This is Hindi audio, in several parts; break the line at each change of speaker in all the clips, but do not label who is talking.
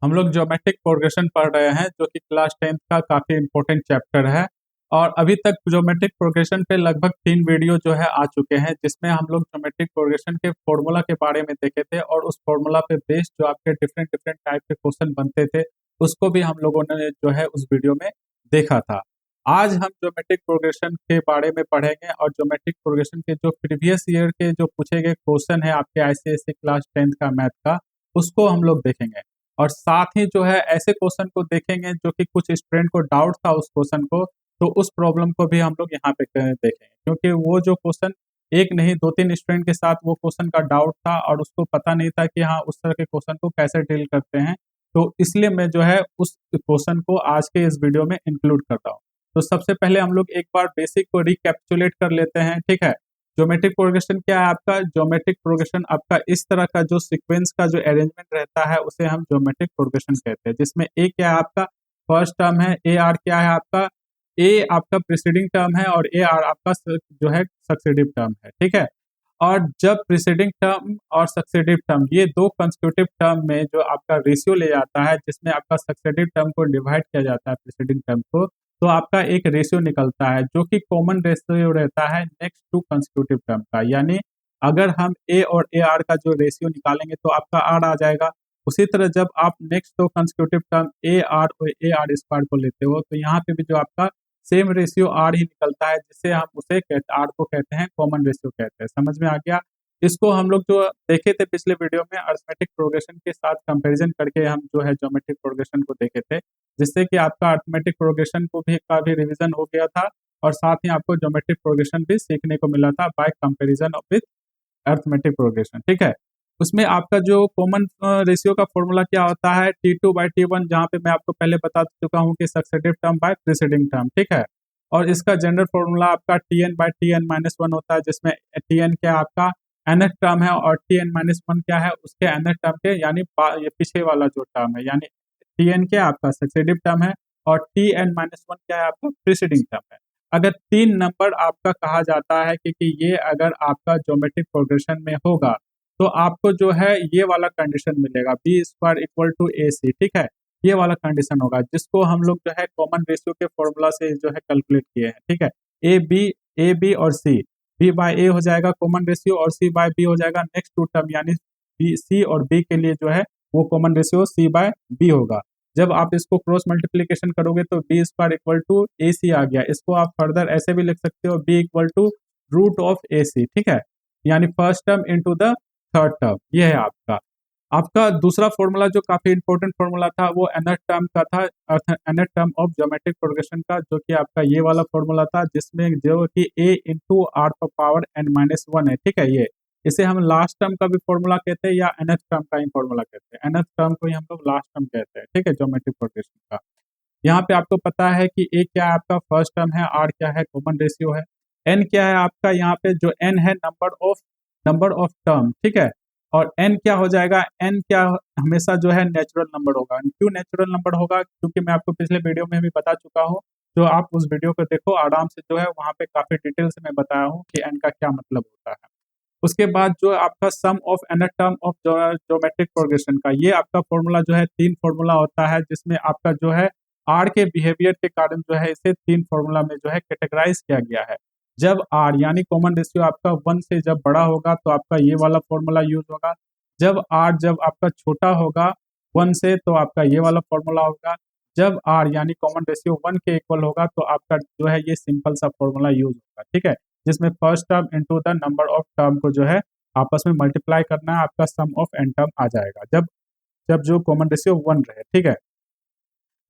हम लोग ज्योमेट्रिक प्रोग्रेशन पढ़ रहे हैं जो कि क्लास 10th का काफ़ी इम्पोर्टेंट चैप्टर है। और अभी तक ज्योमेट्रिक प्रोग्रेशन पे लगभग 3 वीडियो जो है आ चुके हैं, जिसमें हम लोग ज्योमेट्रिक प्रोग्रेशन के फॉर्मूला के बारे में देखे थे और उस फॉर्मूला पे बेस्ड जो आपके डिफरेंट डिफरेंट टाइप के क्वेश्चन बनते थे, उसको भी हम लोगों ने जो है उस वीडियो में देखा था। आज हम ज्योमेट्रिक प्रोग्रेशन के बारे में पढ़ेंगे और ज्योमेट्रिक प्रोग्रेशन के जो प्रीवियस ईयर के जो पूछे गए क्वेश्चन है आपके आईसीएसई क्लास 10th का मैथ का, उसको हम लोग देखेंगे। और साथ ही जो है ऐसे क्वेश्चन को देखेंगे जो कि कुछ स्टूडेंट को डाउट था उस क्वेश्चन को, तो उस प्रॉब्लम को भी हम लोग यहाँ पे देखेंगे, क्योंकि वो जो क्वेश्चन एक नहीं 2-3 स्टूडेंट के साथ वो क्वेश्चन का डाउट था और उसको पता नहीं था कि हाँ उस तरह के क्वेश्चन को कैसे डील करते हैं। तो इसलिए मैं जो है उस क्वेश्चन को आज के इस वीडियो में इंक्लूड करता हूँ। तो सबसे पहले हम लोग एक बार बेसिक को रिकैप्चुलेट कर लेते हैं, ठीक है। ज्योमेट्रिक प्रोग्रेशन क्या है आपका? ज्योमेट्रिक प्रोग्रेशन आपका इस तरह का जो सीक्वेंस का जो अरेंजमेंट रहता है उसे हम ज्योमेट्रिक प्रोग्रेशन कहते हैं, जिसमें ए क्या है आपका फर्स्ट टर्म है, ए आर क्या है आपका, ए आपका प्रीसीडिंग टर्म है और ए आर आपका जो है सक्सेसिव टर्म है, ठीक है। और जब प्रीसीडिंग टर्म और सक्सेसिव टर्म ये दो कंसेक्यूटिव टर्म में जो आपका रेशियो ले जाता है, जिसमें आपका सक्सेसिव टर्म को डिवाइड किया जाता है प्रीसीडिंग टर्म को, तो आपका एक रेशियो निकलता है जो कि कॉमन रेशियो रहता है नेक्स्ट टू कंसेक्यूटिव टर्म का। यानी अगर हम ए और ए आर का जो रेशियो निकालेंगे तो आपका आर आ जाएगा। उसी तरह जब आप next to consecutive term A R और ए आर स्क्वायर को लेते हो तो यहाँ पे भी जो आपका सेम रेशियो आर ही निकलता है, जिससे हम उसे कहते आर को कहते हैं कॉमन रेशियो कहते हैं। समझ में आ गया? इसको हम लोग जो देखे थे पिछले वीडियो में अरिथमेटिक प्रोग्रेशन के साथ कंपैरिजन करके हम जो है ज्योमेट्रिक प्रोग्रेशन को देखे थे, जिससे कि आपका अरिथमेटिक प्रोग्रेशन को भी का भी रिवीजन हो गया था और साथ ही आपको ज्योमेट्रिक प्रोग्रेशन भी सीखने को मिला था bye comparison with arithmetic progression, ठीक है। उसमें आपका जो कॉमन रेशियो का फॉर्मूला क्या होता है T2/T1, जहाँ पे मैं आपको पहले बता चुका हूँ कि successive term by preceding term, ठीक है। और इसका जनरल फॉर्मूला आपका Tn/Tn-1 होता है, जिसमें Tn क्या आपका nth टर्म है और Tn-1 क्या है उसके nth टर्म के, यानी ये पीछे वाला जो टर्म है, यानी Tn क्या आपका सक्सेसिव टर्म है और Tn-1 क्या है आपका प्रीसीडिंग टर्म है। अगर 3 नंबर आपका कहा जाता है कि ये अगर आपका ज्योमेट्रिक प्रोग्रेशन में होगा तो आपको जो है ये वाला कंडीशन मिलेगा B² = AC, ठीक है। ये वाला कंडीशन होगा जिसको हम लोग जो है कॉमन रेशियो के फॉर्मूला से जो है कैलकुलेट किए हैं, ठीक है। ए बी और सी, B/A हो जाएगा कॉमन रेशियो और C/B हो जाएगा नेक्स्ट टू टर्म, यानी सी और बी के लिए जो है वो कॉमन रेशियो C/B होगा। जब आप इसको क्रॉस मल्टीप्लीकेशन करोगे तो B² = AC आ गया। इसको आप फर्दर ऐसे भी लिख सकते हो B = √AC, ठीक है। यानी first term into the third term, ये है आपका। आपका दूसरा फॉर्मूला जो काफी इंपॉर्टेंट फॉर्मूला था वो nth टर्म का था, nth term of geometric progression का, जो कि आपका ये वाला फॉर्मूला था, जिसमें जो कि a into r power n-1 है, ठीक है। ये इसे हम लास्ट टर्म का भी फॉर्मूला कहते हैं या nth टर्म का ही फॉर्मूला कहते हैं। nth टर्म को ही हम लोग लास्ट टर्म कहते हैं, ठीक है, ज्योमेट्रिक प्रोग्रेशन का। यहाँ पे आपको पता है कि ए क्या है आपका फर्स्ट टर्म है, आर क्या है कॉमन रेशियो है, एन क्या है आपका, यहाँ पे जो एन है नंबर ऑफ टर्म, ठीक है। और एन क्या हो जाएगा, एन क्या हमेशा जो है नेचुरल नंबर होगा। क्यों नेचुरल नंबर होगा? क्योंकि मैं आपको पिछले वीडियो में भी बता चुका हूँ, जो आप उस वीडियो को देखो आराम से, जो है वहाँ पे काफी डिटेल से मैं बताया हूँ कि एन का क्या मतलब होता है। उसके बाद जो आपका sum of nth term of geometric progression का, ये आपका फॉर्मूला जो है 3 फॉर्मूला होता है, जिसमें आपका जो है आर के बिहेवियर के कारण जो है इसे 3 फॉर्मूला में जो है कैटेगराइज किया गया है। जब आर यानी कॉमन रेशियो आपका 1 से जब बड़ा होगा तो आपका ये वाला फॉर्मूला यूज होगा। जब आपका छोटा होगा 1 से तो आपका ये वाला फॉर्मूला होगा। जब आर यानी कॉमन रेशियो 1 के इक्वल होगा तो आपका जो है ये सिंपल सा फॉर्मूला यूज होगा, ठीक है। जिसमें first term into the number of term को जो है आपस में मल्टीप्लाई करना है, आपका सम ऑफ एन टर्म आ जाएगा जब जब जो कॉमन रेशियो 1 रहे, ठीक है।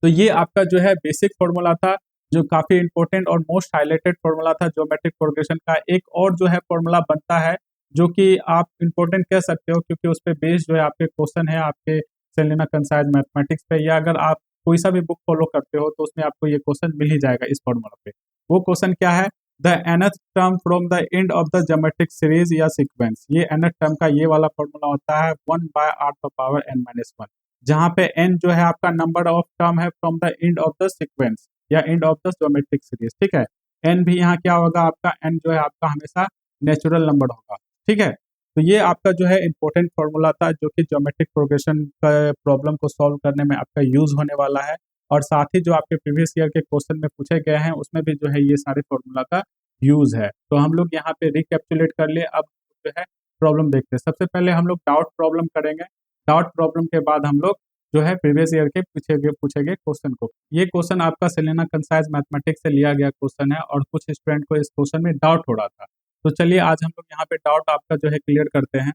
तो ये आपका जो है बेसिक फॉर्मूला था, जो काफी इंपॉर्टेंट और मोस्ट हाईलाइटेड फॉर्मूला था ज्योमेट्रिक प्रोग्रेशन का। एक और जो है फॉर्मूला बनता है जो कि आप इंपॉर्टेंट कह सकते हो, क्योंकि उस पर बेस्ड जो है आपके क्वेश्चन है आपके सेलिना कंसाइज मैथमेटिक्स पे, या अगर आप कोई सा भी बुक फॉलो करते हो तो उसमें आपको ये क्वेश्चन मिल ही जाएगा इस फॉर्मूला पे। वो क्वेश्चन क्या है? The nth term from the end of the geometric series या सीक्वेंस। ये nth टर्म का ये वाला फॉर्मूला होता है 1/r⁻n-1, जहाँ पे n जो है आपका नंबर ऑफ टर्म है from the end of the sequence या end of the geometric series, ठीक है। n भी यहाँ क्या होगा आपका, n जो है आपका हमेशा नेचुरल नंबर होगा, ठीक है। तो ये आपका जो है इम्पोर्टेंट फॉर्मूला था जो कि ज्योमेट्रिक प्रोग्रेशन का प्रॉब्लम को सॉल्व करने में आपका यूज होने वाला है, और साथ ही जो आपके प्रीवियस ईयर के क्वेश्चन में पूछे गए हैं उसमें भी जो है ये सारे फॉर्मूला का यूज है। तो हम लोग यहाँ पे रिकैप्चुलेट कर लिए। अब जो है प्रॉब्लम देखते हैं। सबसे पहले हम लोग डाउट प्रॉब्लम करेंगे। डाउट प्रॉब्लम के बाद हम लोग जो है प्रीवियस ईयर के पूछे गए क्वेश्चन को, ये क्वेश्चन आपका सेलेना कंसाइज मैथमेटिक्स से लिया गया क्वेश्चन है और कुछ स्टूडेंट को इस क्वेश्चन में डाउट हो रहा था। तो चलिए आज हम लोग यहाँ पे डाउट आपका जो है क्लियर करते हैं।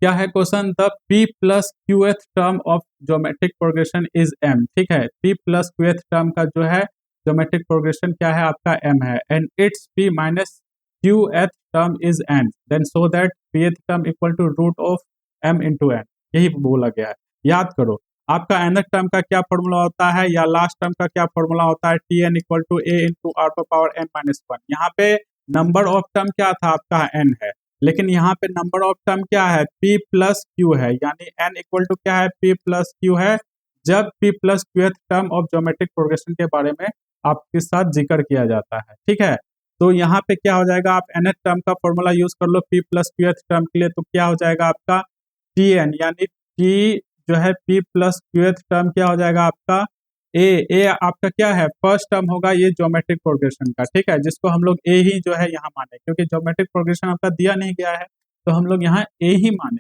क्या है question? The p plus qth term of geometric progression is m। ठीक है, p प्लस क्यूएथ टर्म का जो है ज्योमेट्रिक प्रोग्रेशन क्या है? आपका m है, and its p minus qth term is n, then so that pth term equal to root of m into n। यही बोला गया है। याद करो आपका nth टर्म का क्या फॉर्मूला होता है या लास्ट टर्म का क्या फॉर्मूला होता है? tn equal to a into r power n minus one. यहाँ पे नंबर ऑफ टर्म क्या था? आपका n है, लेकिन यहाँ पे नंबर ऑफ टर्म क्या है? p प्लस क्यू है, यानी n इक्वल टू क्या है? p प्लस क्यू है। जब p plus qth term of geometric progression के बारे में आपके साथ जिक्र किया जाता है। ठीक है, तो यहाँ पे क्या हो जाएगा? आप nth टर्म का फॉर्मूला यूज कर लो p प्लस क्यूएथ टर्म के लिए, तो क्या हो जाएगा आपका tn, यानी t जो है p प्लस क्यूएथ टर्म क्या हो जाएगा आपका ए आपका क्या है? फर्स्ट टर्म होगा ये ज्योमेट्रिक प्रोग्रेशन का। ठीक है, जिसको हम लोग ए ही जो है यहाँ माने, क्योंकि ज्योमेट्रिक प्रोग्रेशन आपका दिया नहीं गया है तो हम लोग यहाँ ए ही माने।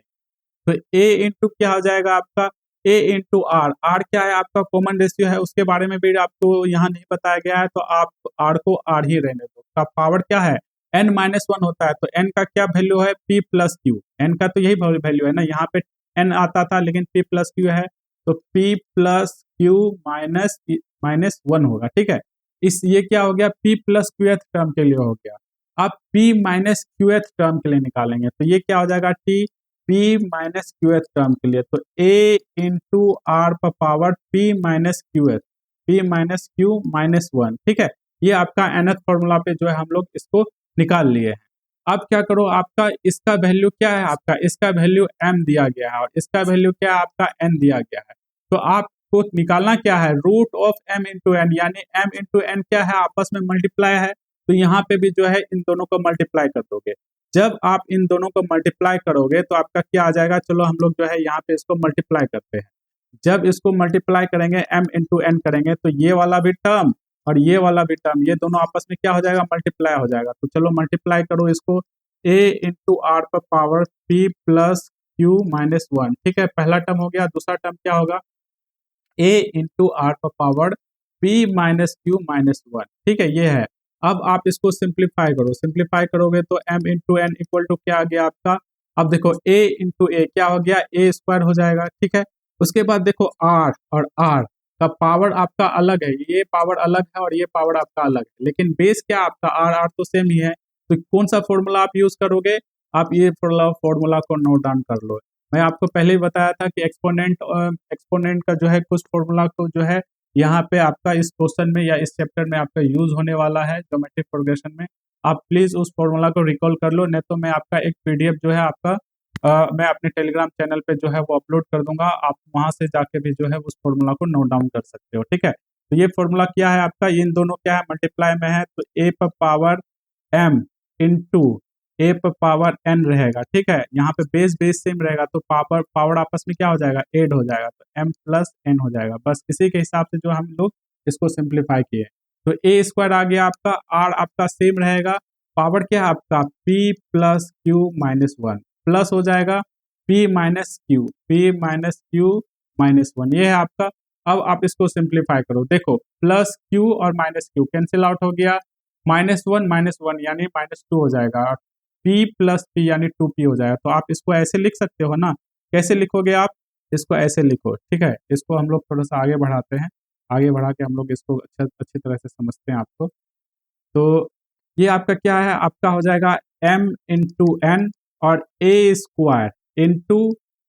तो ए इंटू क्या हो जाएगा आपका? ए इंटू आर। आर क्या है? आपका कॉमन रेशियो है, उसके बारे में भी आपको यहाँ नहीं बताया गया है, तो आप आर को आर ही रहने दो। का पावर क्या है? एन माइनस वन होता है, तो एन का क्या वैल्यू है? P plus Q. एन का तो यही वैल्यू है ना, यहाँ पे एन आता था लेकिन पी प्लस क्यू है, तो P plus Q minus minus one होगा। ठीक है, इस ये क्या हो गया? पी प्लस क्यूएथ टर्म के लिए हो गया। अब पी माइनस क्यूएथ टर्म के लिए निकालेंगे, तो ये क्या हो जाएगा? T p minus qth term के लिए, तो ए इंटू आर पर power p minus qth, p minus q minus one. ठीक है, ये आपका nth फॉर्मूला पे जो है हम लोग इसको निकाल लिए हैं। अब क्या करो, आपका इसका वैल्यू क्या है? आपका इसका वैल्यू m दिया गया है और इसका वैल्यू क्या है? आपका n दिया गया है। तो आपको निकालना क्या है? Root of m into n, यानी m इंटू एन क्या है? आपस में मल्टीप्लाई है, तो यहाँ पे भी जो है इन दोनों को मल्टीप्लाई कर दोगे। जब आप इन दोनों को मल्टीप्लाई करोगे तो आपका क्या आ जाएगा? चलो हम लोग जो है यहाँ पे इसको मल्टीप्लाई करते हैं। जब इसको मल्टीप्लाई करेंगे m इंटू एन करेंगे, तो ये वाला भी टर्म और ये वाला भी टर्म, ये दोनों आपस में क्या हो जाएगा? मल्टीप्लाई हो जाएगा। तो चलो मल्टीप्लाई करो इसको, a इंटू आर पर power p plus Q minus one. ठीक है, पहला टर्म हो गया। दूसरा टर्म क्या होगा? a इंटू आर पर power p minus q minus one. ठीक है, ये है। अब आप इसको सिंप्लीफाई करो, सिंप्लीफाई करोगे तो m into n equal to क्या आ गया आपका? अब देखो a इंटू ए क्या हो गया? a स्क्वायर हो जाएगा। ठीक है, उसके बाद देखो r और r का पावर आपका अलग है, ये पावर अलग है और ये पावर आपका अलग है, लेकिन बेस क्या आपका? आर आर तो सेम ही है। तो कौन सा फॉर्मूला आप यूज करोगे? आप ये फॉर्मूला को नोट डाउन कर लो। मैं आपको पहले ही बताया था कि एक्सपोनेंट का जो है कुछ फॉर्मूला को जो है यहाँ पे आपका इस क्वेश्चन में या इस चैप्टर में आपका यूज होने वाला है ज्योमेट्रिक प्रोग्रेशन में। आप प्लीज उस फॉर्मूला को रिकॉल कर लो, नहीं तो मैं आपका एक पीडीएफ जो है आपका मैं अपने टेलीग्राम चैनल पे जो है वो अपलोड कर दूंगा। आप वहां से जाके भी जो है उस फॉर्मूला को नोट डाउन कर सकते हो। ठीक है, तो ये फॉर्मूला क्या है आपका? इन दोनों क्या है? मल्टीप्लाई में है, तो ए पर पावर m इंटू ए पर पावर n रहेगा। ठीक है, यहाँ पे बेस बेस सेम रहेगा, तो पावर पावर आपस में क्या हो जाएगा? ऐड हो जाएगा, तो m प्लस n हो जाएगा। बस इसी के हिसाब से जो हम लोग इसको सिंप्लीफाई किए, तो ए स्क्वायर आ गया आपका, r आपका सेम रहेगा, पावर क्या है आपका? p plus Q minus one, plus हो जाएगा p minus q minus one, ये है आपका। अब आप इसको सिंप्लीफाई करो, देखो प्लस क्यू और माइनस क्यू कैंसिल आउट हो गया, माइनस वन यानी माइनस टू हो जाएगा, p प्लस पी यानी टू पी हो जाएगा। तो आप इसको ऐसे लिख सकते हो ना? कैसे लिखोगे आप? इसको ऐसे लिखो। ठीक है, इसको हम लोग थोड़ा सा आगे बढ़ाते हैं, आगे बढ़ा के हम लोग इसको अच्छी तरह से समझते हैं आपको। तो ये आपका क्या है? आपका हो जाएगा m इंटू एन और a स्क्वायर इंटू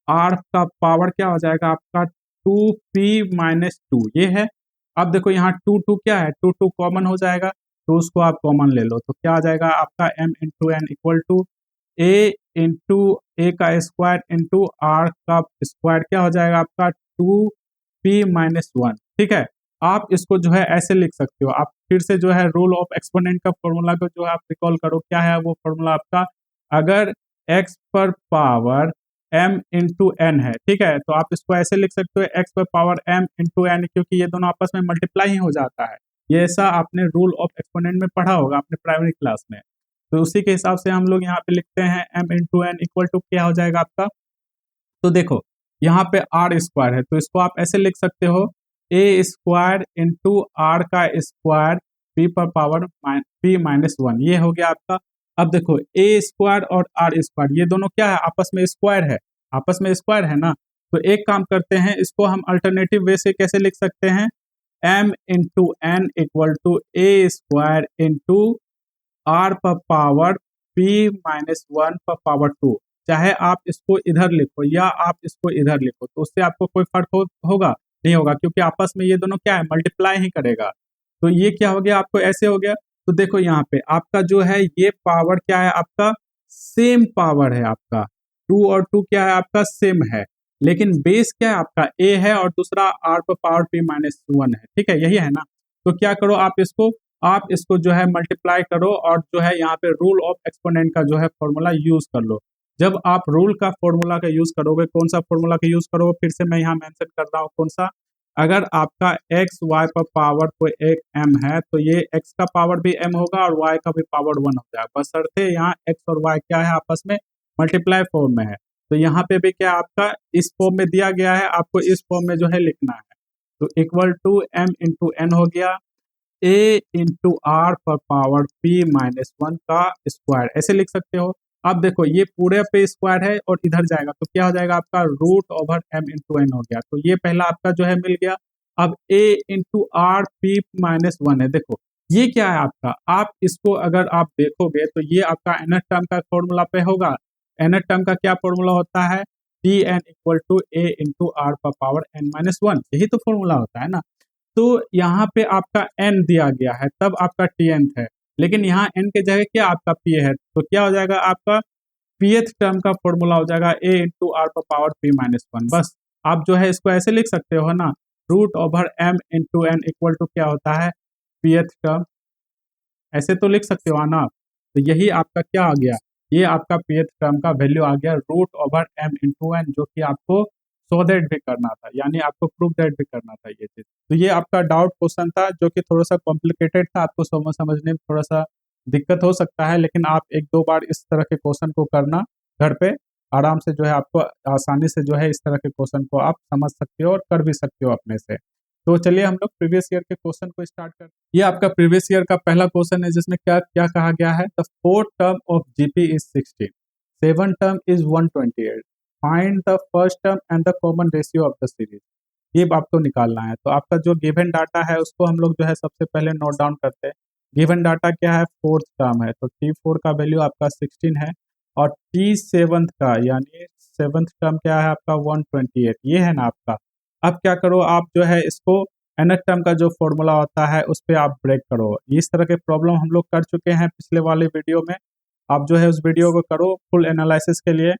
आर का पावर क्या हो जाएगा आपका? 2p माइनस टू, ये है। अब देखो यहाँ टू टू क्या है? टू टू कॉमन हो जाएगा, तो उसको आप कॉमन ले लो, तो क्या आ जाएगा आपका? m into n equal to a into a का स्क्वायर इंटू आर का स्क्वायर क्या हो जाएगा आपका? 2p minus one. ठीक है, आप इसको जो है ऐसे लिख सकते हो। आप फिर से जो है रूल ऑफ एक्सपोनेंट का फॉर्मूला को जो है आप रिकॉल करो, क्या है वो फॉर्मूला आपका? अगर एक्स पर पावर m इंटू एन है, ठीक है। तो आप इसको ऐसे लिख सकते हो एक्स पर पावर m इंटू एन, क्योंकि ये दोनों आपस में मल्टीप्लाई ही हो जाता है। ये ऐसा आपने रूल ऑफ एक्सपोनेंट में पढ़ा होगा अपने प्राइमरी क्लास में। तो उसी के हिसाब से हम लोग यहाँ पे लिखते हैं m into n equal to क्या हो जाएगा आपका। तो देखो यहाँ पे आर स्क्वायर है, तो इसको आप ऐसे लिख सकते हो ए स्क्वायर इंटू आर का स्क्वायर पी पर पावर पी माइनस वन, ये हो गया आपका। अब देखो ए स्क्वायर और आर स्क्वायर ये दोनों क्या है, आपस में स्क्वायर है, आपस में स्क्वायर है ना। तो एक काम करते हैं, इसको हम अल्टरनेटिव वे से कैसे लिख सकते हैं, m into n equal to a square into r पर पावर p माइनस वन पर पावर टू। चाहे आप इसको इधर लिखो या आप इसको इधर लिखो, तो उससे आपको कोई फर्क होगा नहीं होगा, क्योंकि आपस में ये दोनों क्या है, मल्टीप्लाई ही करेगा। तो ये क्या हो गया, आपको ऐसे हो गया। तो देखो यहाँ पे आपका जो है ये पावर क्या है, आपका सेम पावर है, आपका टू और टू क्या है, आपका सेम है, लेकिन बेस क्या है आपका ए है और दूसरा आर पर पावर p माइनस वन है, ठीक है, यही है ना। तो क्या करो आप इसको जो है मल्टीप्लाई करो और जो है यहाँ पे रूल ऑफ एक्सपोनेंट का जो है फॉर्मूला यूज कर लो। जब आप रूल का फॉर्मूला का यूज करोगे, कौन सा फॉर्मूला का यूज करोगे, फिर से मैं यहाँ मेंशन कर रहा हूँ कौन सा। अगर आपका एक्स वाई पर पावर कोई एक m है, तो ये x का पावर भी m होगा और y का भी पावर वन हो जाएगा, बशर्ते यहाँ x और y क्या है, आपस में मल्टीप्लाई फॉर्म में है। तो यहाँ पे भी क्या आपका इस फॉर्म में दिया गया है, आपको इस फॉर्म में जो है लिखना है। तो equal to m into n हो गया a इंटू आर पर पावर p माइनस वन का स्क्वायर, ऐसे लिख सकते हो। अब देखो ये पूरे पे स्क्वायर है और इधर जाएगा तो क्या हो जाएगा आपका root over m into n हो गया। तो ये पहला आपका जो है मिल गया। अब a into r p minus one है, देखो ये क्या है आपका, आप इसको अगर आप देखोगे तो ये आपका nth टर्म का फॉर्मूला पे होगा। nth टर्म का क्या फॉर्मूला होता है, t n equal to a into r पर पावर n माइनस वन, यही तो फॉर्मूला होता है ना। तो यहाँ पे आपका n दिया गया है तब आपका tn है, लेकिन यहाँ n के जगह क्या आपका p है, तो क्या हो जाएगा आपका pth टर्म का फॉर्मूला हो जाएगा a इंटू आर पर पावर p माइनस वन। बस आप जो है इसको ऐसे लिख सकते हो ना, root over m into n equal to क्या होता है pth टर्म, ऐसे तो लिख सकते हो ना आप। तो यही आपका क्या आ गया, ये आपका pth टर्म का वैल्यू आ गया root over m into n, जो कि आपको सो दैट भी करना था, यानी आपको प्रूव दैट भी करना था ये चीज। तो ये आपका डाउट क्वेश्चन था जो कि थोड़ा सा कॉम्प्लिकेटेड था, आपको समझने में थोड़ा सा दिक्कत हो सकता है, लेकिन आप एक दो बार इस तरह के क्वेश्चन को करना घर पे, आराम से जो है आपको आसानी से जो है इस तरह के क्वेश्चन को आप समझ सकते हो और कर भी सकते हो अपने से। तो चलिए हम लोग प्रीवियस ईयर के क्वेश्चन को स्टार्ट करते हैं। ये आपका प्रीवियस ईयर का पहला क्वेश्चन है, जिसमें क्या क्या कहा गया है, the fourth term of GP is 16, seven term is 128, find the first term and the common ratio of the series. ये आपको निकालना है। तो आपका जो गिवन डाटा है उसको हम लोग जो है सबसे पहले नोट डाउन करते हैं। गिवन डाटा क्या है, फोर्थ टर्म है, तो टी फोर का वैल्यू आपका 16 है और टी सेवंथ का यानी सेवंथ टर्म क्या है आपका 128, ये है ना आपका। अब क्या करो, आप जो है इसको nth टर्म का जो फॉर्मूला होता है उस पर आप ब्रेक करो। इस तरह के प्रॉब्लम हम लोग कर चुके हैं पिछले वाले वीडियो में, आप जो है उस वीडियो को करो फुल एनालिसिस के लिए,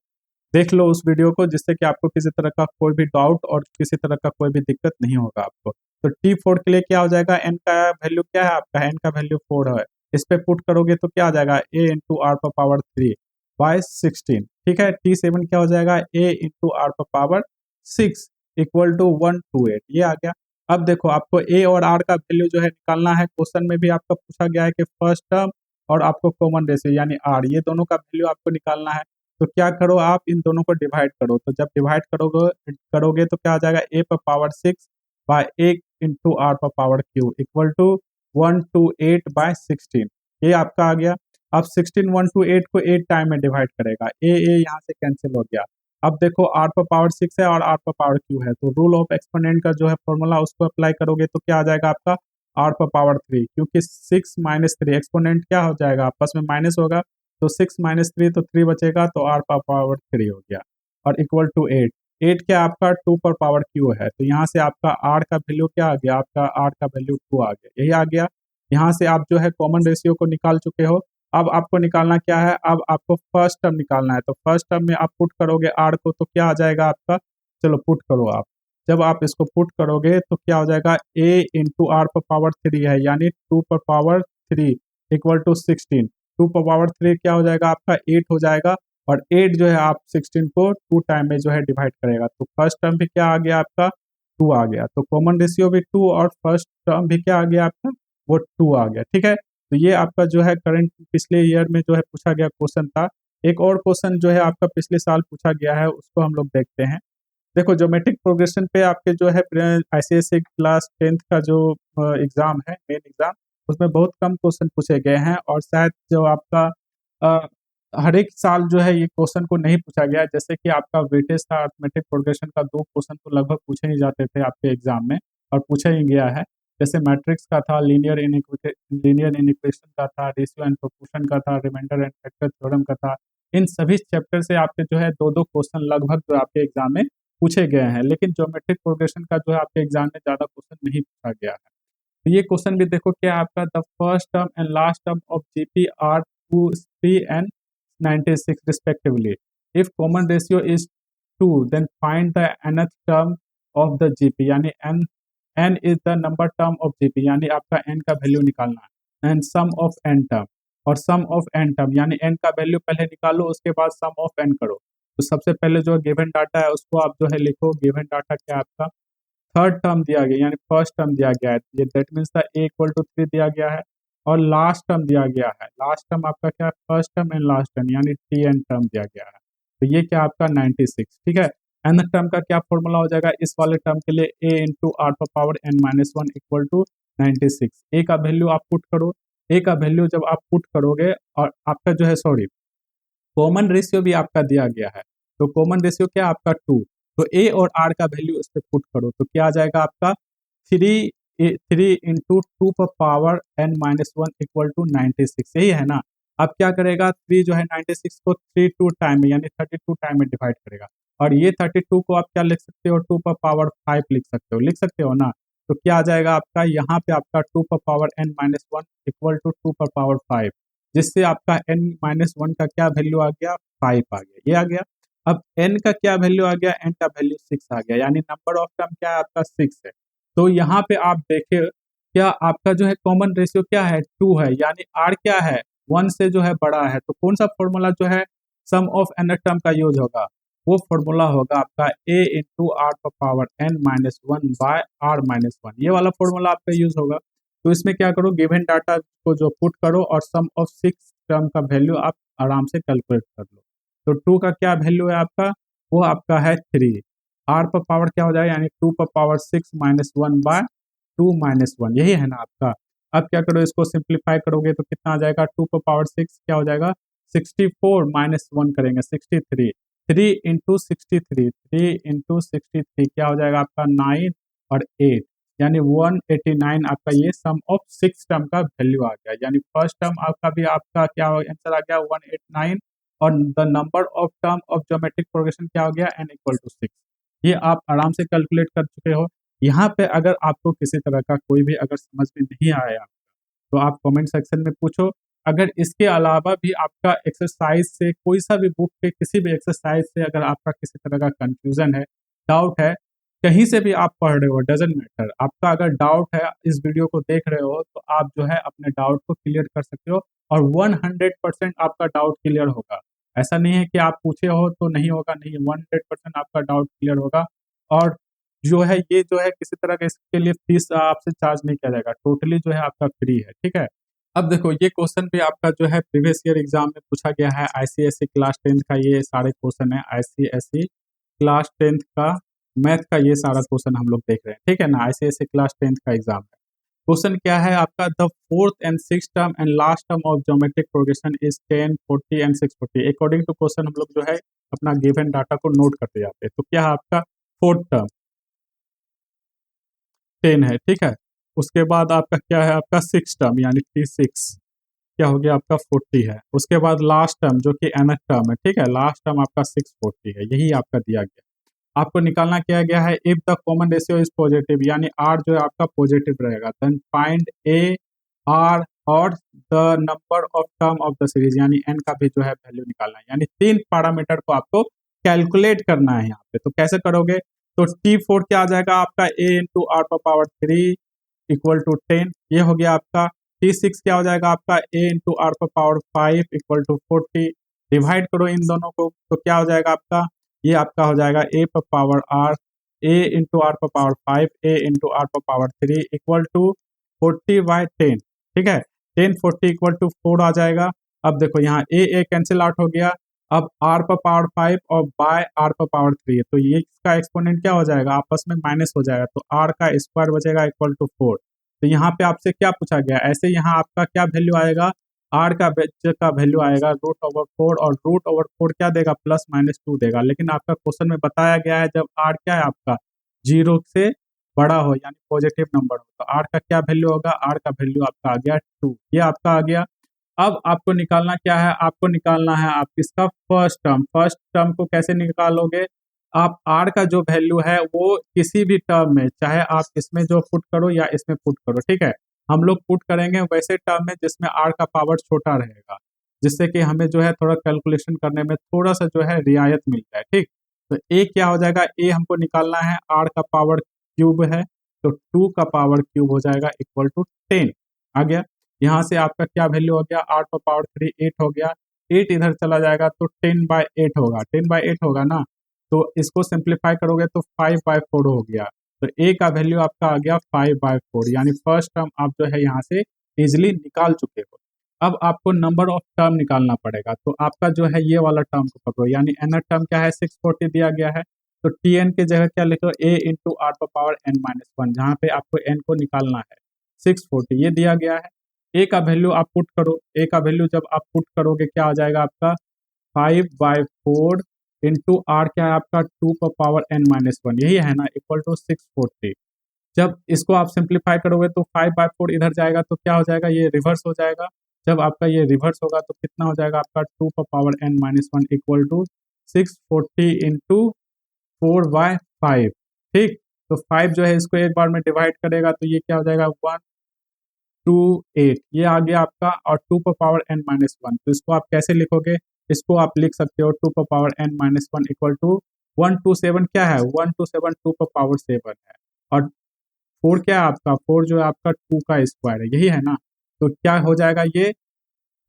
देख लो उस वीडियो को, जिससे कि आपको किसी तरह का कोई भी डाउट और किसी तरह का कोई भी दिक्कत नहीं होगा आपको। तो टी फोर के लिए क्या हो जाएगा, एन का वैल्यू क्या है आपका, एन का वैल्यू 4 है, इस पे पुट करोगे तो क्या आ जाएगा ए इंटू आर पर पावर 3 बाय 16, ठीक है। टी सेवन क्या हो जाएगा, ए इंटू आर पर पावर 6 इक्वल टू 128, ये आ गया। अब देखो आपको ए और आर का वैल्यू जो है निकालना है। क्वेश्चन में भी आपका पूछा गया है कि फर्स्ट टर्म और आपको कॉमन रेशियो यानी आर, ये दोनों का वैल्यू आपको निकालना है। तो क्या करो, आप इन दोनों को डिवाइड करो। तो जब डिवाइड करोगे तो क्या आ जाएगा, ए पर पावर 6 बाय 1 इंटू आर पर power q equal to 128 by 16, ये आपका आ गया। अब 16 128 को 8 टाइम में डिवाइड करेगा, ए यहाँ से कैंसिल हो गया। अब देखो आर पर पावर 6 है और आर पर पावर क्यू है, तो रूल ऑफ एक्सपोनेंट का जो है फॉर्मूला उसको अप्लाई करोगे तो क्या आ जाएगा आपका आर पर पावर 3, क्योंकि 6 माइनस 3 एक्सपोनेंट क्या हो जाएगा आपस में माइनस होगा, तो 6 माइनस 3 तो 3 बचेगा, तो आर पर पावर 3 हो गया और इक्वल टू 8। 8 क्या आपका 2 पर पावर क्यू है, तो यहाँ से आपका आर का वैल्यू क्या आ गया, आपका आर का वैल्यू 2 आ गया, यही आ गया। यहाँ से आप जो है कॉमन रेशियो को निकाल चुके हो। अब आपको निकालना क्या है, अब आपको फर्स्ट टर्म निकालना है। तो फर्स्ट टर्म में आप पुट करोगे आर को तो क्या आ जाएगा आपका, चलो पुट करो आप। जब आप इसको पुट करोगे तो क्या हो जाएगा, ए इंटू आर पर पावर 3 है यानी 2 पर पावर 3 इक्वल टू 16, 2 पर पावर 3 क्या हो जाएगा आपका 8 हो जाएगा और 8 जो है आप 16 को 2 टाइम में जो है डिवाइड करेगा, तो फर्स्ट टर्म भी क्या आ गया आपका 2 आ गया, तो कॉमन रेशियो भी 2 और फर्स्ट टर्म भी क्या आ गया आपका वो 2 आ गया। ठीक है, तो ये आपका जो है करंट पिछले ईयर में जो है पूछा गया क्वेश्चन था। एक और क्वेश्चन जो है आपका पिछले साल पूछा गया है, उसको हम लोग देखते हैं। देखो ज्योमेट्रिक प्रोग्रेशन पे आपके जो है आईसीएससी क्लास 10th का जो एग्जाम है, मेन एग्जाम, उसमें बहुत कम क्वेश्चन पूछे गए हैं, और शायद जो आपका अ, हर एक साल जो है ये क्वेश्चन को नहीं पूछा गया। जैसे कि आपका वेटेज था अर्थमेटिक प्रोग्रेशन का, 2 क्वेश्चन तो लगभग पूछे ही जाते थे आपके एग्जाम में, और पूछा ही गया है। जैसे मैट्रिक्स का था, लीनियर इनिक्वेशन का था, रेशियो एंड प्रोपोर्शन का था, रिमाइंडर एंड फैक्टर थ्योरम का था। इन सभी चैप्टर से आपके जो है 2-2 क्वेश्चन लगभग जो आपके एग्जाम में पूछे गए हैं, लेकिन ज्योमेट्रिक प्रोग्रेशन का जो है आपके एग्जाम में ज़्यादा क्वेश्चन नहीं पूछा गया है। तो ये क्वेश्चन भी देखो क्या आपका, the first term and last term of GP are 2, 3 and 96 respectively. If common ratio is 2, then find the nth term of the GP, यानी n is the number term of GP, यानी आपका n का वैल्यू निकालना है, and sum of n term, और सम ऑफ n टर्म यानी n का वैल्यू पहले निकालो, उसके बाद सम ऑफ n करो। तो सबसे पहले जो गिवन डाटा है उसको आप जो है लिखो। गिवन डाटा क्या है आपका, थर्ड टर्म दिया गया यानी फर्स्ट टर्म दिया गया है, ये that means the a equal to 3 दिया गया है, और लास्ट टर्म दिया गया है, लास्ट टर्म आपका क्या है, first term and last term यानी टी एन टर्म दिया गया है, तो ये क्या आपका 96। ठीक है, एन टर्म का क्या फॉर्मूला हो जाएगा इस वाले टर्म के लिए, a into r power n minus one equal to 96। A का वैल्यू आप पुट करो, ए का वैल्यू जब आप पुट करोगे, और आपका जो है सॉरी कॉमन रेशियो भी आपका दिया गया है, तो कॉमन रेशियो क्या आपका 2, तो ए और आर का वैल्यू इस पे पुट करो, तो क्या आ जाएगा आपका 3 इंटू 2 पर power n minus one equal to 96, यही है ना। अब क्या करेगा, 3 जो है 96 को 3 टाइम में यानी 32 टाइम में डिवाइड करेगा, और ये 32 को आप क्या लिख सकते हो, 2 पर पावर 5 लिख सकते हो ना। तो क्या आ जाएगा आपका, यहाँ पे आपका 2 पर power n minus one equal to 2 पर पावर 5, जिससे आपका n माइनस वन का क्या वैल्यू आ गया, 5 आ गया, ये आ गया। अब n का क्या वैल्यू आ गया, n का वैल्यू 6 आ गया, यानी नंबर ऑफ टर्म क्या है आपका 6 है। तो यहाँ पे आप देखें क्या आपका जो है कॉमन रेशियो क्या है 2 है, यानी r क्या है 1 से जो है बड़ा है, तो कौन सा फॉर्मूला जो है सम ऑफ n टर्म का यूज होगा, वो फॉर्मूला होगा आपका a into r power n minus one by r minus one, ये वाला फॉर्मूला आपका यूज होगा। तो इसमें क्या करो, गिवन डाटा को जो पुट करो और सम ऑफ 6 टर्म का वैल्यू आप आराम से कैलकुलेट कर लो। तो 2 का क्या वैल्यू है आपका, वो आपका है 3, आर पर पावर क्या हो जाएगा यानी 2 पर power 6 minus one bye 2 minus one, यही है ना आपका। अब क्या करो, इसको सिंप्लीफाई करोगे तो कितना आ जाएगा, 2 पर पावर 6 क्या हो जाएगा 64 माइनस वन करेंगे 63, 3 इंटू 63, 3 इंटू 63 क्या हो जाएगा आपका 9 और 8, यानी 189 आपका ये सम ऑफ 6 टर्म का वैल्यू आ गया, यानी फर्स्ट टर्म आपका भी आपका क्या आंसर आ गया 189, और the number of term of geometric progression क्या हो गया n इक्वल टू 6। ये आप आराम से कैलकुलेट कर चुके हो। यहाँ पे अगर आपको किसी तरह का कोई भी अगर समझ में नहीं आया तो आप कमेंट सेक्शन में पूछो। अगर इसके अलावा भी आपका एक्सरसाइज से कोई सा भी बुक के किसी भी एक्सरसाइज से अगर आपका किसी तरह का कंफ्यूजन है, डाउट है, कहीं से भी आप पढ़ रहे हो, डजेंट मैटर, आपका अगर डाउट है इस वीडियो को देख रहे हो तो आप जो है अपने डाउट को क्लियर कर सकते हो, और 100% आपका डाउट क्लियर होगा। ऐसा नहीं है कि आप पूछे हो तो नहीं होगा, नहीं, 100% आपका डाउट क्लियर होगा। और जो है ये जो है किसी तरह का इसके लिए फीस आपसे चार्ज नहीं किया जाएगा, टोटली जो है आपका फ्री है। ठीक है, अब देखो ये क्वेश्चन भी आपका जो है प्रीवियस ईयर एग्जाम में पूछा गया है, आईसीएससी क्लास 10th का ये सारे क्वेश्चन है, आईसीएससी क्लास 10th का मैथ का ये सारा क्वेश्चन हम लोग देख रहे हैं। ठीक है ना, आईसीएससी क्लास 10th का एग्जाम है। क्वेश्चन क्या है आपका, the fourth and six term and last term of geometric progression is 10, 40 and 640। According to question हम लोग जो है अपना गिवन डाटा को नोट करते जाते हैं। तो क्या है आपका फोर्थ टर्म 10 है, ठीक है, उसके बाद आपका क्या है आपका सिक्स टर्म यानी 36 क्या हो गया आपका 40 है, उसके बाद लास्ट टर्म जो कि nth टर्म है, ठीक है, लास्ट टर्म आपका 640 है, यही आपका दिया गया। आपको निकालना क्या गया है, if the common ratio is positive, यानी आर जो है आपका पॉजिटिव रहेगा, देन फाइंड ए आर और the number of term of the series, यानी एन का भी जो है वैल्यू निकालना है, यानी 3 पैरामीटर को आपको कैलकुलेट करना है यहाँ पे। तो कैसे करोगे, तो T4 क्या आ जाएगा आपका a into r power 3 equal to 10, ये हो गया आपका। T6 क्या हो जाएगा आपका a into r power 5 equal to 40, divide करो इन दोनों को तो क्या हो जाएगा आपका, ये आपका हो जाएगा ए पर power r, a into r पर पावर 5, ए इंटू आर पर पावर 3 इक्वल टू 40/10। ठीक है, 10 40 इक्वल टू 4 आ जाएगा। अब देखो यहाँ ए कैंसिल आउट हो गया, अब आर पर पावर 5 और बाय आर पर पावर 3 है, तो ये इसका एक्सपोनेंट क्या हो जाएगा, आपस में माइनस हो जाएगा, तो आर का स्क्वायर बचेगा इक्वल टू 4। तो यहाँ पे आपसे क्या पूछा गया, ऐसे यहाँ आपका क्या वैल्यू आएगा, आर का वैल्यू आएगा √4, और √4 क्या देगा, +-2 देगा। लेकिन आपका क्वेश्चन में बताया गया है जब आर क्या है आपका 0 से बड़ा हो यानी पॉजिटिव नंबर हो, तो आर का क्या वैल्यू होगा, आर का वैल्यू आपका आ गया 2, ये आपका आ गया। अब आपको निकालना क्या है, आपको निकालना है आप इसका फर्स्ट टर्म को कैसे निकालोगे, आप आर का जो वैल्यू है वो किसी भी टर्म में, चाहे आप इसमें जो पुट करो या इसमें पुट करो, ठीक है, हम लोग पुट करेंगे वैसे टर्म में जिसमें आर का पावर छोटा रहेगा, जिससे कि हमें जो है थोड़ा कैलकुलेशन करने में थोड़ा सा जो है रियायत मिल जाए। ठीक, तो ए क्या हो जाएगा, ए हमको निकालना है, आर का पावर क्यूब है, तो 2 का पावर क्यूब हो जाएगा इक्वल टू 10 आ गया। यहाँ से आपका क्या वैल्यू हो गया, 8 पर पावर 3 8 हो गया, 8 इधर चला जाएगा तो 10/8 होगा, 10/8 होगा ना, तो इसको सिंप्लीफाई करोगे तो 5/4 हो गया, तो ए का वैल्यू आपका आ गया 5/4, यानी फर्स्ट टर्म आप जो है यहाँ से इजिली निकाल चुके हो। अब आपको नंबर ऑफ टर्म निकालना पड़ेगा, तो आपका जो है ये वाला टर्म को पकड़ो, यानी एन टर्म क्या है 640 दिया गया है, तो टी एन की जगह क्या लिखो, ए इंटू आर पर पावर n-1, जहाँ पे आपको एन को निकालना है 640 ये दिया गया है। ए का वैल्यू आप पुट करो, ए का वैल्यू जब आप पुट करोगे क्या आ जाएगा आपका 5/4 इंटू आर क्या है आपका 2 पर पावर n-1, यही है ना, इक्वल टू 640। जब इसको आप सिंप्लीफाई करोगे तो 5/4 इधर जाएगा तो क्या हो जाएगा, ये रिवर्स हो जाएगा, जब आपका ये रिवर्स होगा तो कितना हो जाएगा आपका 2 पर power n-1 equal to 640 into 4/5। ठीक, तो 5 जो है इसको एक बार में डिवाइड करेगा तो ये क्या हो जाएगा 128, ये आ गया आपका, और 2 पर पावर n-1, तो इसको आप कैसे लिखोगे, इसको आप लिख सकते हो 2 पर पावर n-1 इक्वल टू 127, क्या है 127 2 पर पावर 7 है, और 4 क्या है आपका, 4 जो है आपका 2 का स्क्वायर है, यही है ना, तो क्या हो जाएगा ये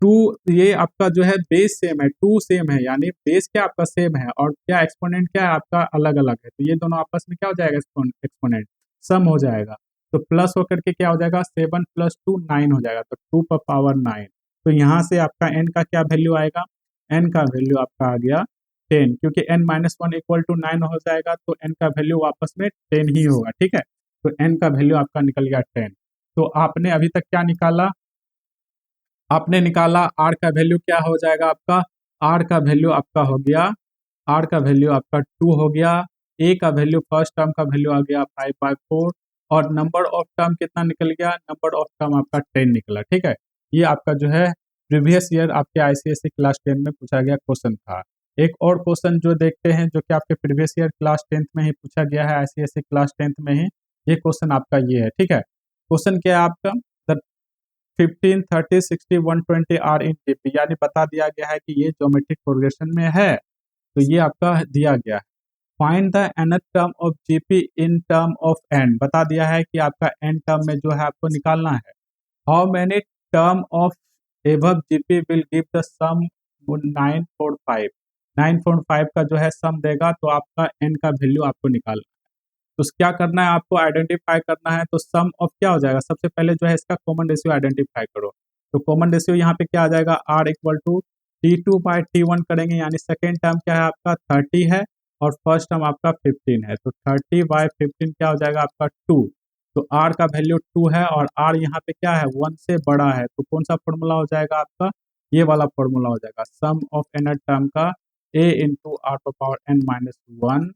2, ये आपका जो है बेस सेम है, 2 सेम है, यानी बेस क्या आपका सेम है, और क्या एक्सपोनेंट क्या है आपका अलग अलग है, तो ये दोनों आपस में क्या हो जाएगा, एक्सपोनेंट सम हो जाएगा, तो प्लस होकर के क्या हो जाएगा 7 + 2 9 हो जाएगा, तो 2 पर पावर 9, तो यहाँ से आपका n का क्या वैल्यू आएगा, n का वैल्यू आपका आ गया 10, क्योंकि n-1 इक्वल टू 9 हो जाएगा तो n का वैल्यू वापस में 10 ही होगा। ठीक है, तो n का वैल्यू आपका निकल गया 10। तो आपने अभी तक क्या निकाला, आपने निकाला आर का वैल्यू क्या हो जाएगा आपका, आर का वैल्यू आपका हो गया, आर का वैल्यू आपका 2 हो गया, ए का वैल्यू फर्स्ट टर्म का वैल्यू आ गया 5/4, और नंबर ऑफ टर्म कितना निकल गया, नंबर ऑफ टर्म आपका 10 निकला। ठीक है, ये आपका जो है प्रीवियस ईयर आपके आईसीएसई क्लास 10 में पूछा गया क्वेश्चन था। एक और क्वेश्चन जो देखते हैं जो कि आपके प्रीवियस ईयर क्लास 10th में ही पूछा गया है, आईसीएसई क्लास 10th में ही ये क्वेश्चन आपका ये है। ठीक है, क्वेश्चन क्या है आपका, 15 30 60 120 आर इन जीपी, यानी बता दिया गया है कि ये ज्योमेट्रिक प्रोग्रेशन में है, तो ये आपका दिया गया है। Find the nth term of GP in term of n, बता दिया है कि आपका n टर्म में जो है आपको निकालना है। How many term of above GP will give the sum 945, 945 का जो है सम देगा, तो आपका n का वैल्यू आपको निकालना है। तो क्या करना है, आपको आइडेंटिफाई करना है, तो सम ऑफ क्या हो जाएगा, सबसे पहले जो है इसका कॉमन रेशियो आइडेंटिफाई करो, तो कॉमन रेशियो यहाँ पे क्या आ जाएगा, r इक्वल टू T2/T1 करेंगे, यानी सेकेंड टर्म क्या है आपका 30 है और फर्स्ट टर्म आपका 15 है, तो 30/15 क्या हो जाएगा आपका 2, तो r का वैल्यू 2 है और r यहाँ पे क्या है 1 से बड़ा है, तो कौन सा फॉर्मूला हो जाएगा आपका, ये वाला फॉर्मूला हो जाएगा, सम ऑफ nth टर्म का a into r power n-1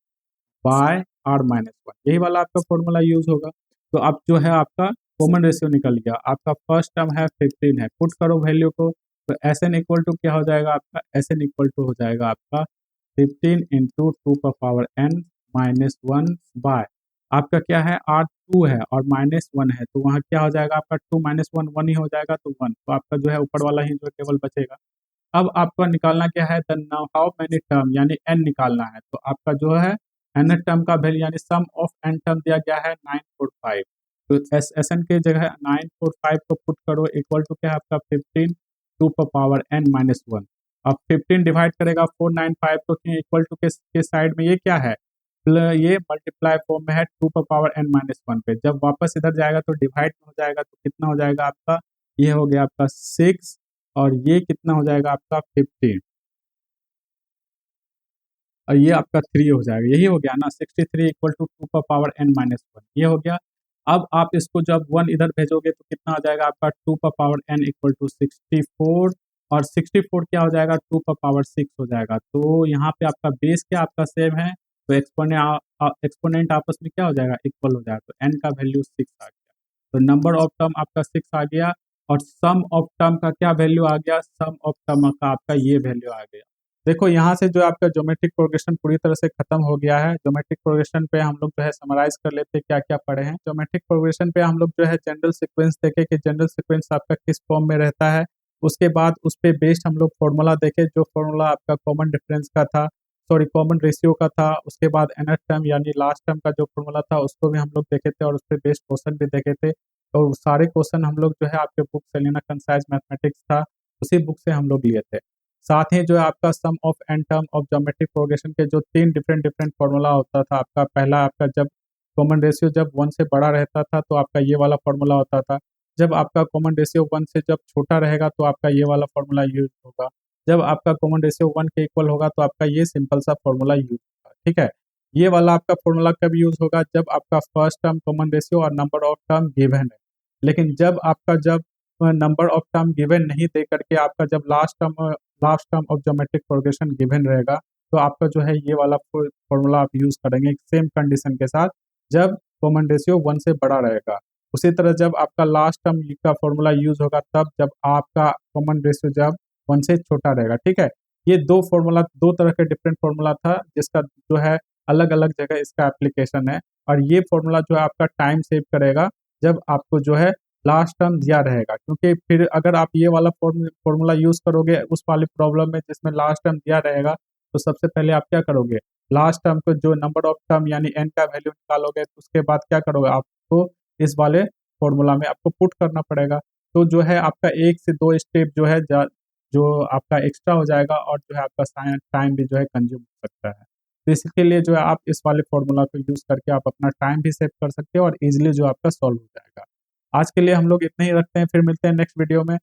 by r-1, यही वाला आपका फॉर्मूला यूज होगा। तो अब जो है आपका कॉमन रेशियो निकल गया, आपका फर्स्ट टर्म है 15 है, पुट करो वैल्यू को, तो एस एन इक्वल टू क्या हो जाएगा आपका, एस एन इक्वल टू हो जाएगा आपका 15 इंटू 2 का पावर n-1 बाय आपका क्या है r2 है और -1 है, तो वहाँ क्या हो जाएगा आपका 2 - 1 1 ही हो जाएगा, तो 1, तो आपका जो है ऊपर वाला ही जो केवल बचेगा। अब आपका निकालना क्या है, the now how many term, यानी n निकालना है, तो आपका जो है n टर्म का वैल्यू यानी सम ऑफ n टर्म दिया गया है 945, तो एस एन की जगह 945 को पुट करो इक्वल टू क्या है आपका 15 2 पर पावर n-1, अब 15 डिवाइड करेगा 495 को इक्वल टू के साइड में ये क्या है, ये मल्टीप्लाई फॉर्म में है 2 पर पावर n माइनस वन पे। जब वापस इधर जाएगा तो डिवाइड हो जाएगा, तो कितना हो जाएगा आपका, ये हो गया आपका 6 और ये कितना हो जाएगा आपका 15 और ये आपका 3 हो जाएगा। यही हो गया ना, 63 इक्वल टू 2 पर पावर n माइनस वन, ये हो गया। अब आप इसको जब 1 इधर भेजोगे तो कितना हो जाएगा आपका 2 पर पावर n इक्वल टू 64 और 64 क्या हो जाएगा 2 पर पावर 6 हो जाएगा। तो यहाँ पे आपका बेस क्या आपका सेम है, तो एक्सपोनेंट आपस में क्या हो जाएगा, इक्वल हो जाएगा। तो n का वैल्यू 6 आ गया, तो नंबर ऑफ टर्म आपका 6 आ गया और सम ऑफ टर्म का क्या वैल्यू आ गया, सम ऑफ टर्म का आपका ये वैल्यू आ गया। देखो यहाँ से जो आपका ज्योमेट्रिक प्रोग्रेशन पूरी तरह से खत्म हो गया है। ज्योमेट्रिक प्रोग्रेशन पे हम लोग जो है समराइज कर लेते हैं क्या क्या पढ़े हैं। ज्योमेट्रिक प्रोग्रेशन पे हम लोग जो है जनरल सीक्वेंस देखे कि जनरल सीक्वेंस आपका किस फॉर्म में रहता है। उसके बाद उस पे बेस्ड हम लोग फॉर्मूला देखे, जो फॉर्मूला आपका कॉमन डिफरेंस का था, सॉरी कॉमन रेशियो का था। उसके बाद nth टर्म यानी लास्ट टर्म का जो फॉर्मूला था उसको भी हम लोग देखे थे और उस पर बेस्ड क्वेश्चन भी देखे थे। और सारे क्वेश्चन हम लोग जो है आपके बुक सेलिना कंसाइज मैथमेटिक्स था, उसी बुक से हम लोग लिए थे। साथ ही जो है आपका sum of n term of geometric progression के जो 3 डिफरेंट डिफरेंट फॉर्मूला होता था आपका, पहला आपका जब कॉमन रेशियो जब 1 से बड़ा रहता था तो आपका ये वाला फॉर्मूला होता था। जब आपका कॉमन रेशियो 1 से जब छोटा रहेगा तो आपका ये वाला फॉर्मूला यूज होगा। जब आपका कॉमन रेशियो 1 के इक्वल होगा तो आपका ये सिंपल सा फॉर्मूला यूज होगा। ठीक है, ये वाला आपका फॉर्मूला कब यूज होगा, जब आपका फर्स्ट टर्म कॉमन रेशियो और नंबर ऑफ टर्म गिवन है। लेकिन जब नंबर ऑफ टर्म गिवन नहीं दे करके आपका जब last term of geometric progression given रहेगा तो आपका जो है ये वाला फॉर्मूला आप यूज करेंगे सेम कंडीशन के साथ, जब कॉमन रेशियो 1 से बड़ा रहेगा। उसी तरह जब आपका लास्ट टर्म का फॉर्मूला यूज होगा तब जब आपका कॉमन रेशियो जब 1 से छोटा रहेगा। ठीक है, ये दो फॉर्मूला, दो तरह के डिफरेंट फॉर्मूला था जिसका जो है अलग अलग जगह इसका एप्लीकेशन है। और ये फॉर्मूला जो है आपका टाइम सेव करेगा जब आपको जो है लास्ट टर्म दिया रहेगा, क्योंकि फिर अगर आप ये वाला फॉर्मूला यूज करोगे उस वाली प्रॉब्लम में जिसमें लास्ट टर्म दिया रहेगा, तो सबसे पहले आप क्या करोगे, लास्ट टर्म को जो नंबर ऑफ टर्म यानी एन का वैल्यू निकालोगे, तो उसके बाद क्या करोगे, आपको इस वाले फॉर्मूला में आपको पुट करना पड़ेगा। तो जो है आपका 1 से 2 स्टेप जो है जो आपका एक्स्ट्रा हो जाएगा और जो है आपका टाइम भी जो है कंज्यूम हो सकता है। तो इसके लिए जो है आप इस वाले फॉर्मूला को यूज करके आप अपना टाइम भी सेव कर सकते हो और इजीली जो आपका सॉल्व हो जाएगा। आज के लिए हम लोग इतना ही रखते हैं, फिर मिलते हैं नेक्स्ट वीडियो में।